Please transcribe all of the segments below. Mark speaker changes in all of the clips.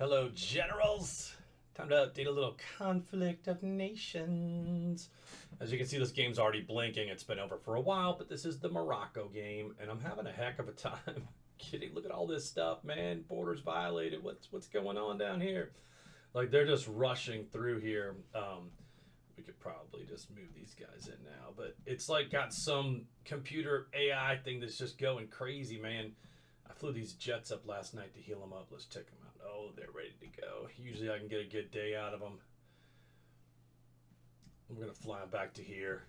Speaker 1: Hello, generals! Time to update a little conflict of nations. As you can see, this game's already blinking. It's been over for a while, but this is the Morocco game, and I'm having a heck of a time. Kidding, look at all this stuff, man. Borders violated. What's going on down here? Like, they're just rushing through here. We could probably just move these guys in now, but it's like got some computer AI thing that's just going crazy, man. I flew these jets up last night to heal them up. Let's check them out. Oh, they're ready to go. Usually I can get a good day out of them. I'm going to fly them back to here.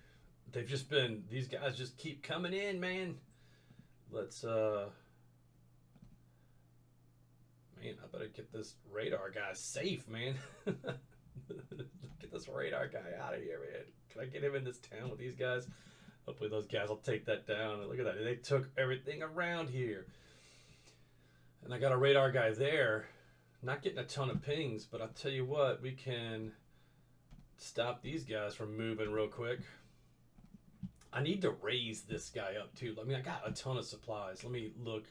Speaker 1: They've just been, these guys just keep coming in, man. Let's, man, I better get this radar guy safe, man. Get this radar guy out of here, man. Can I get him in this town with these guys? Hopefully those guys will take that down. Look at that. They took everything around here. And I got a radar guy there. Not getting a ton of pings, but I'll tell you what, we can stop these guys from moving real quick. I need to raise this guy up too. I mean, I got a ton of supplies. Let me look.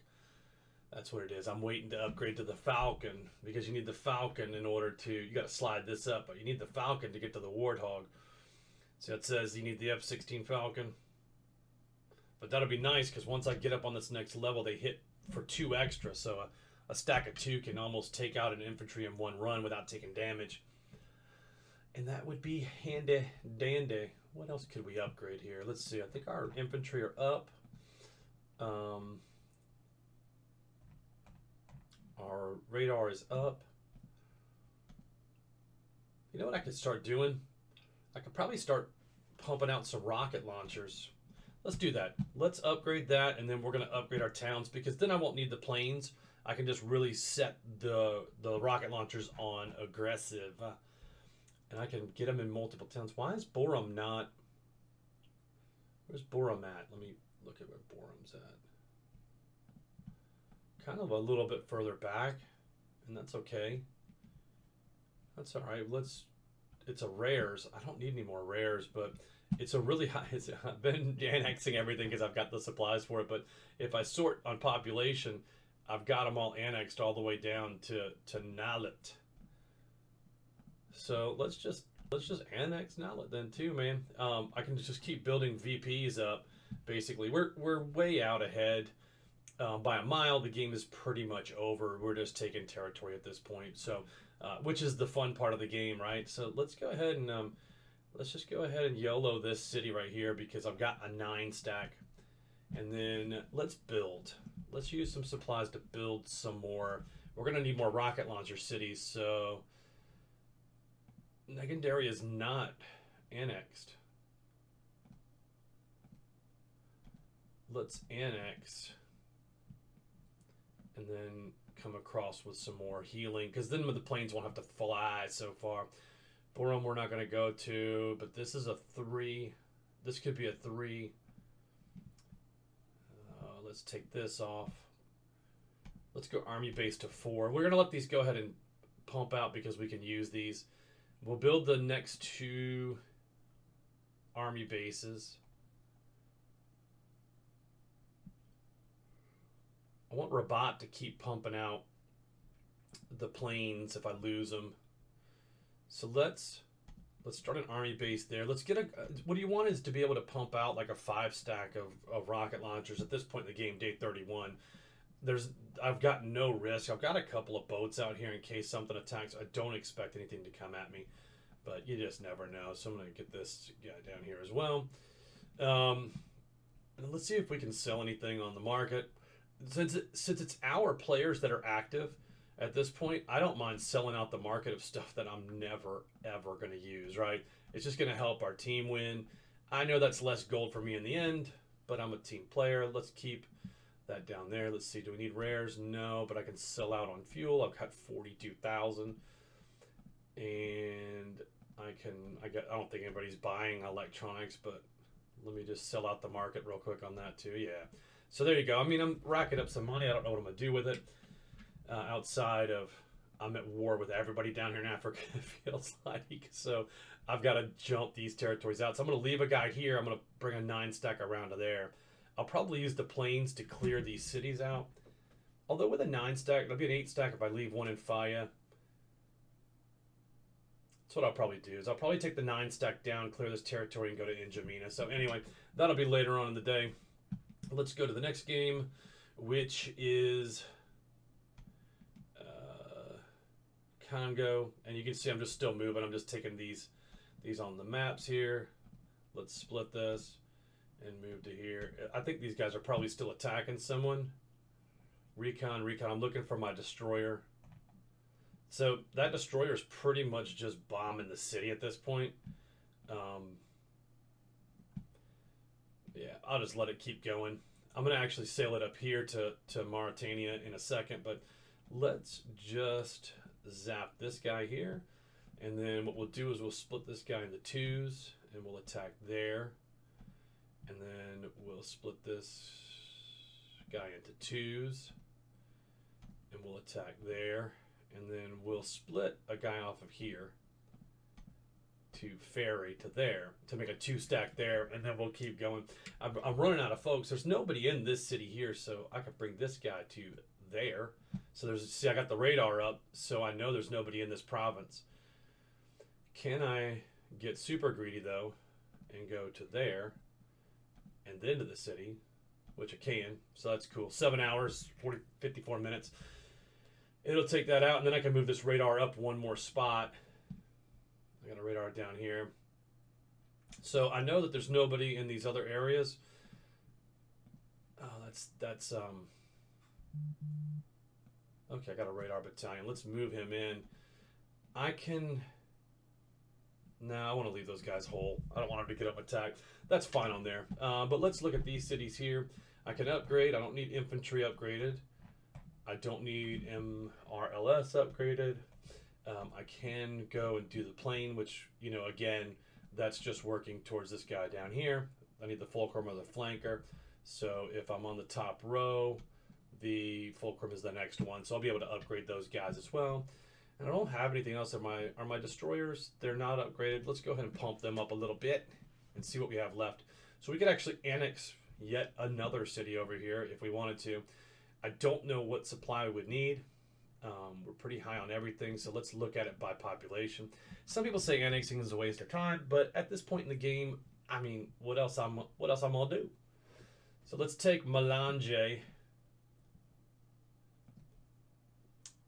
Speaker 1: That's what it is. I'm waiting to upgrade to the Falcon because you need the Falcon in order to, you got to slide this up, but you need the Falcon to get to the Warthog. So it says you need the F-16 Falcon. But that'll be nice because once I get up on this next level, they hit for 2 extra. So a stack of 2 can almost take out an infantry in one run without taking damage. And that would be handy dandy. What else could we upgrade here? Let's see. I think our infantry are up. Our radar is up. You know what I could start doing? I could probably start pumping out some rocket launchers. Let's do that. Let's upgrade that, and then we're going to upgrade our towns because then I won't need the planes. I can just really set the rocket launchers on aggressive. And I can get them in multiple towns. Why is Borum not... Where's Borum at? Let me look at where Borum's at. Kind of a little bit further back, and that's okay. That's all right. It's a rares. I don't need any more rares, but it's a really high. I've been annexing everything because I've got the supplies for it. But if I sort on population, I've got them all annexed all the way down to Nalit. So let's just annex Nalit then too, man. I can just keep building VPs up. Basically, we're way out ahead. By a mile. The game is pretty much over. We're just taking territory at this point. So, which is the fun part of the game, right? So let's go ahead and let's just go ahead and YOLO this city right here because I've got a 9 stack. And then let's build. Let's use some supplies to build some more. We're gonna need more rocket launcher cities. So Negendaria is not annexed. Let's annex. And then come across with some more healing because then the planes won't have to fly so far. Borum we're not going to go to, but this is a 3. This could be a 3. Let's take this off. Let's go army base to 4. We're going to let these go ahead and pump out because we can use these. We'll build the next 2 army bases. I want Rabat to keep pumping out the planes if I lose them. So let's start an army base there. Let's get a... What you want is to be able to pump out like a 5 stack of rocket launchers at this point in the game, day 31. I've got no risk. I've got a couple of boats out here in case something attacks. I don't expect anything to come at me, but you just never know. So I'm going to get this guy down here as well. And let's see if we can sell anything on the market. Since it's our players that are active at this point, I don't mind selling out the market of stuff that I'm never, ever going to use, right? It's just going to help our team win. I know that's less gold for me in the end, but I'm a team player. Let's keep that down there. Let's see. Do we need rares? No, but I can sell out on fuel. I've got 42,000. And I don't think anybody's buying electronics, but let me just sell out the market real quick on that too. Yeah. So there you go. I mean, I'm racking up some money. I don't know what I'm going to do with it. Outside of, I'm at war with everybody down here in Africa, it feels like. So I've got to jump these territories out. So I'm going to leave a guy here. I'm going to bring a 9 stack around to there. I'll probably use the planes to clear these cities out. Although with a 9 stack, it'll be an 8 stack if I leave one in Faya. That's what I'll probably do. Is I'll probably take the 9 stack down, clear this territory, and go to N'Djamena. So anyway, that'll be later on in the day. Let's go to the next game, which is Congo, and you can see I'm just still moving. I'm just taking these on the maps here. Let's split this and move to here. I think these guys are probably still attacking someone. Recon. I'm looking for my destroyer. So that destroyer is pretty much just bombing the city at this point. Yeah, I'll just let it keep going. I'm going to actually sail it up here to Mauritania in a second, but let's just zap this guy here. And then what we'll do is we'll split this guy into 2s, and we'll attack there. And then we'll split this guy into 2s, and we'll attack there. And then we'll split a guy off of here to ferry to there to make a 2 stack there, and then we'll keep going. I'm running out of folks. There's nobody in this city here, so I could bring this guy to there. So see, I got the radar up, so I know there's nobody in this province. Can I get super greedy though and go to there and then to the city, which I can, so that's cool. 7 hours, 54 minutes. It'll take that out, and then I can move this radar up one more spot. I got a radar down here. So I know that there's nobody in these other areas. Oh, that's okay, I got a radar battalion. Let's move him in. I want to leave those guys whole. I don't want them to get up attack. That's fine on there. But let's look at these cities here. I can upgrade. I don't need infantry upgraded. I don't need MRLS upgraded. I can go and do the plane, which, again, that's just working towards this guy down here. I need the fulcrum or the flanker. So if I'm on the top row, the fulcrum is the next one. So I'll be able to upgrade those guys as well. And I don't have anything else. Are my destroyers? They're not upgraded. Let's go ahead and pump them up a little bit and see what we have left. So we could actually annex yet another city over here if we wanted to. I don't know what supply we would need. We're pretty high on everything, so let's look at it by population. Some people say annexing is a waste of time, but at this point in the game, I mean, what else I'm gonna do? So let's take Malanje.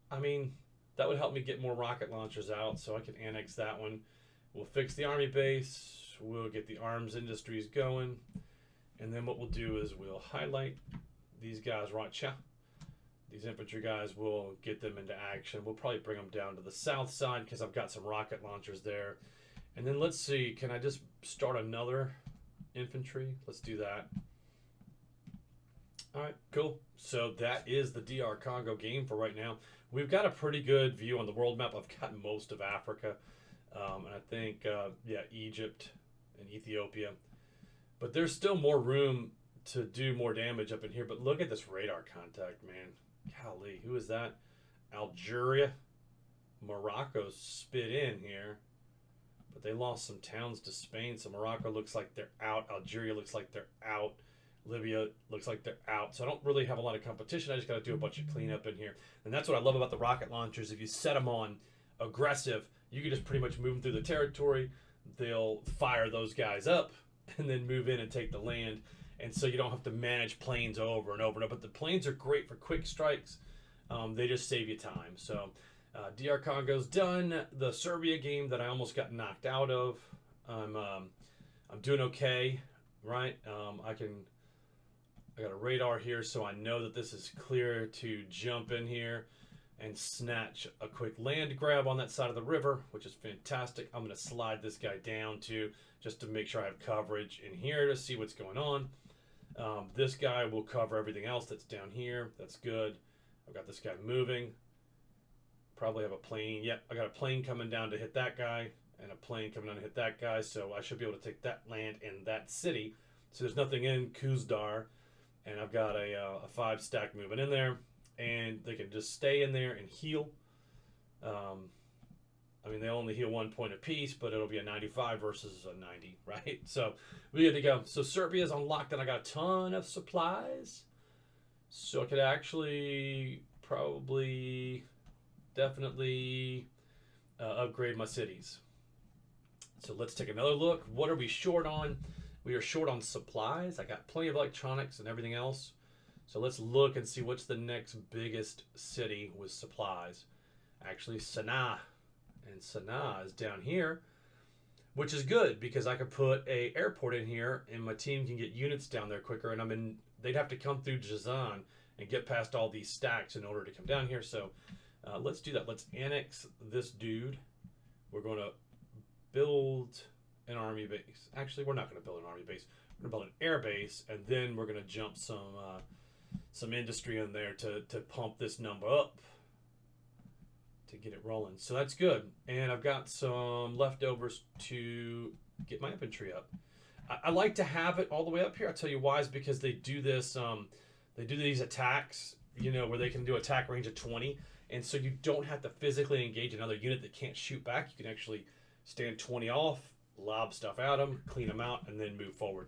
Speaker 1: I mean, that would help me get more rocket launchers out, so I can annex that one. We'll fix the army base. We'll get the arms industries going, and then what we'll do is we'll highlight these guys right here. These infantry guys, will get them into action. We'll probably bring them down to the south side because I've got some rocket launchers there. And then let's see, can I just start another infantry? Let's do that. All right, cool. So that is the DR Congo game for right now. We've got a pretty good view on the world map. I've got most of Africa. And I think, Egypt and Ethiopia. But there's still more room to do more damage up in here. But look at this radar contact, man. Golly, who is that? Algeria. Morocco spit in here. But they lost some towns to Spain. So Morocco looks like they're out. Algeria looks like they're out. Libya looks like they're out. So I don't really have a lot of competition. I just got to do a bunch of cleanup in here. And that's what I love about the rocket launchers. If you set them on aggressive, you can just pretty much move them through the territory. They'll fire those guys up and then move in and take the land. And so you don't have to manage planes over and over and over. But the planes are great for quick strikes. They just save you time. So DR Congo's done. The Serbia game that I almost got knocked out of, I'm doing okay, right? I got a radar here, so I know that this is clear to jump in here and snatch a quick land grab on that side of the river, which is fantastic. I'm going to slide this guy down too, just to make sure I have coverage in here to see what's going on. This guy will cover everything else that's down here. That's good. I've got this guy moving. Probably have a plane. Yep, I got a plane coming down to hit that guy and a plane coming down to hit that guy, so I should be able to take that land in that city. So there's nothing in Kuzdar, and I've got a 5 stack moving in there, and they can just stay in there and heal. I mean, they only heal 1 point apiece, but it'll be a 95 versus a 90, right? So we good to go. So Serbia's unlocked, and I got a ton of supplies. So I could actually definitely upgrade my cities. So let's take another look. What are we short on? We are short on supplies. I got plenty of electronics and everything else. So let's look and see what's the next biggest city with supplies. Actually, Sana'a. And Sana'a is down here, which is good because I could put a airport in here and my team can get units down there quicker. And they'd have to come through Jazan and get past all these stacks in order to come down here. So let's do that. Let's annex this dude. We're going to build an army base. Actually, we're not going to build an army base. We're going to build an air base, and then we're going to jump some industry in there to pump this number up to get it rolling. So that's good. And I've got some leftovers to get my infantry up. I like to have it all the way up here. I'll tell you why is because they do this. They do these attacks, where they can do attack range of 20. And so you don't have to physically engage another unit that can't shoot back. You can actually stand 20 off, lob stuff at them, clean them out, and then move forward.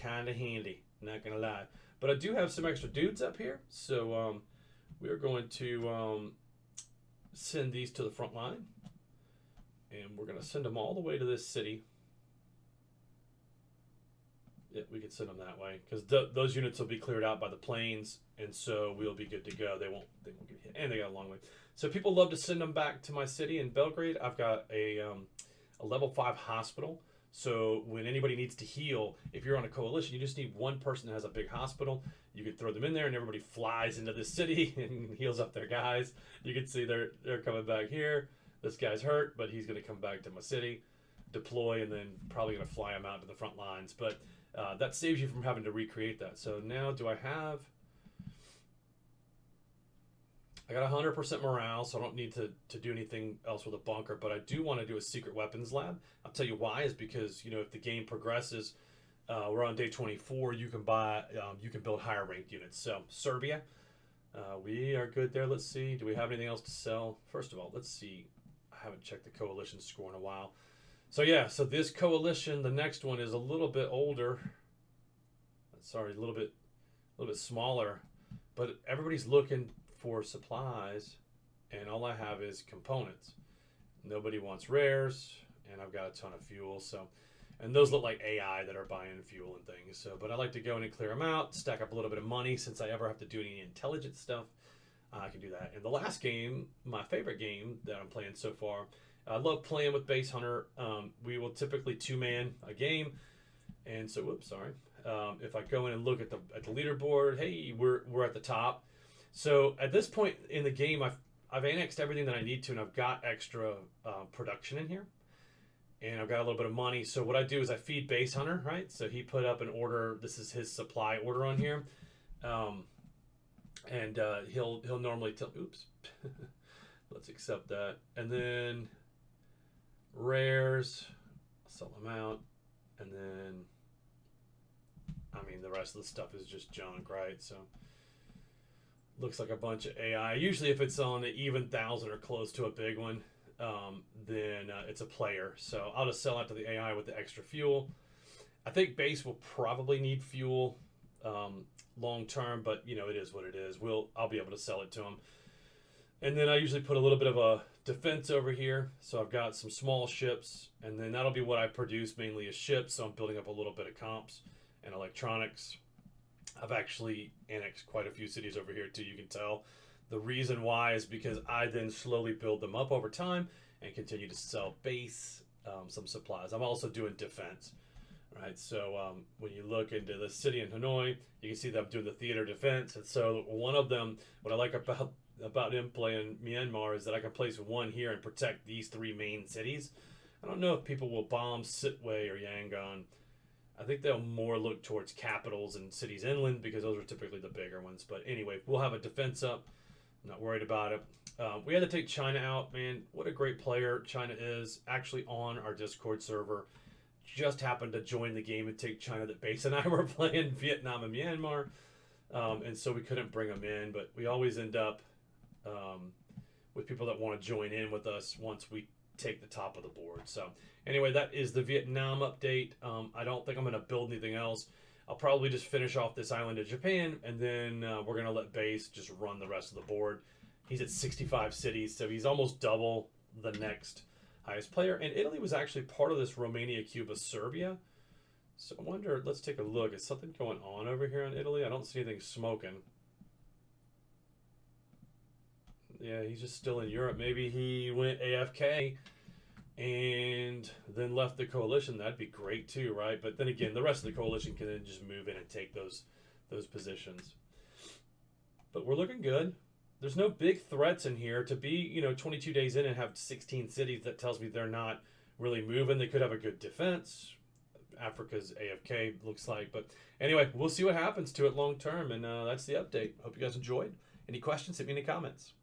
Speaker 1: Kind of handy, not going to lie. But I do have some extra dudes up here. So we're going to send these to the front line. And we're going to send them all the way to this city. Yeah, we could send them that way because those units will be cleared out by the planes, and so we'll be good to go. They won't get hit, and they got a long way. So people love to send them back to my city in Belgrade. I've got a level 5 hospital. So when anybody needs to heal, if you're on a coalition, you just need one person that has a big hospital. You can throw them in there, and everybody flies into this city and heals up their guys. You can see they're coming back here. This guy's hurt, but he's going to come back to my city, deploy, and then probably going to fly him out to the front lines. But that saves you from having to recreate that. So now do I got 100% morale, so I don't need to do anything else with a bunker, but I do want to do a secret weapons lab. I'll tell you why is because, if the game progresses, we're on day 24, you can build higher ranked units. So Serbia, we are good there. Let's see, do we have anything else to sell? First of all, let's see. I haven't checked the coalition score in a while. So yeah, so this coalition, the next one is a little bit older. Sorry, a little bit smaller, but everybody's looking for supplies, and all I have is components. Nobody wants rares, and I've got a ton of fuel. So, and those look like AI that are buying fuel and things. So, but I like to go in and clear them out, stack up a little bit of money. Since I ever have to do any intelligence stuff, I can do that. And the last game, my favorite game that I'm playing so far. I love playing with Base Hunter. We will typically 2-man a game, and so whoops, sorry. If I go in and look at the leaderboard, hey, we're at the top. So at this point in the game, I've annexed everything that I need to, and I've got extra production in here, and I've got a little bit of money. So what I do is I feed Base Hunter, right? So he put up an order. This is his supply order on here, and he'll normally tell. Oops, let's accept that, and then. Rares, sell them out, and then the rest of the stuff is just junk, right? So looks like a bunch of AI. Usually if it's on an even 1,000 or close to a big one, then it's a player. So I'll just sell out to the AI with the extra fuel. I think base will probably need fuel long term, but it is what it is. I'll be able to sell it to them. And then I usually put a little bit of a defense over here. So I've got some small ships, and then that'll be what I produce mainly as ships. So I'm building up a little bit of comps and electronics. I've actually annexed quite a few cities over here too, you can tell. The reason why is because I then slowly build them up over time and continue to sell base, some supplies. I'm also doing defense, right? So when you look into the city in Hanoi, you can see that I'm doing the theater defense. And so one of them, what I like about him playing Myanmar is that I can place one here and protect these 3 main cities. I don't know if people will bomb Sitwe or Yangon. I think they'll more look towards capitals and cities inland because those are typically the bigger ones. But anyway, we'll have a defense up. I'm not worried about it. We had to take China out, man. What a great player China is. Actually on our Discord server. Just happened to join the game and take China that Base and I were playing Vietnam and Myanmar. And so we couldn't bring them in. But we always end up with people that want to join in with us once we take the top of the board. So anyway, that is the Vietnam update. I don't think I'm going to build anything else. I'll probably just finish off this island of Japan, and then we're going to let Base just run the rest of the board. He's at 65 cities, so he's almost double the next highest player. And Italy was actually part of this Romania, Cuba, Serbia. So I wonder, let's take a look. Is something going on over here in Italy? I don't see anything smoking. Yeah, he's just still in Europe. Maybe he went AFK and then left the coalition. That'd be great too, right? But then again, the rest of the coalition can then just move in and take those positions. But we're looking good. There's no big threats in here. To be, 22 days in and have 16 cities, that tells me they're not really moving. They could have a good defense. Africa's AFK, looks like. But anyway, we'll see what happens to it long term. And that's the update. Hope you guys enjoyed. Any questions, hit me in the comments.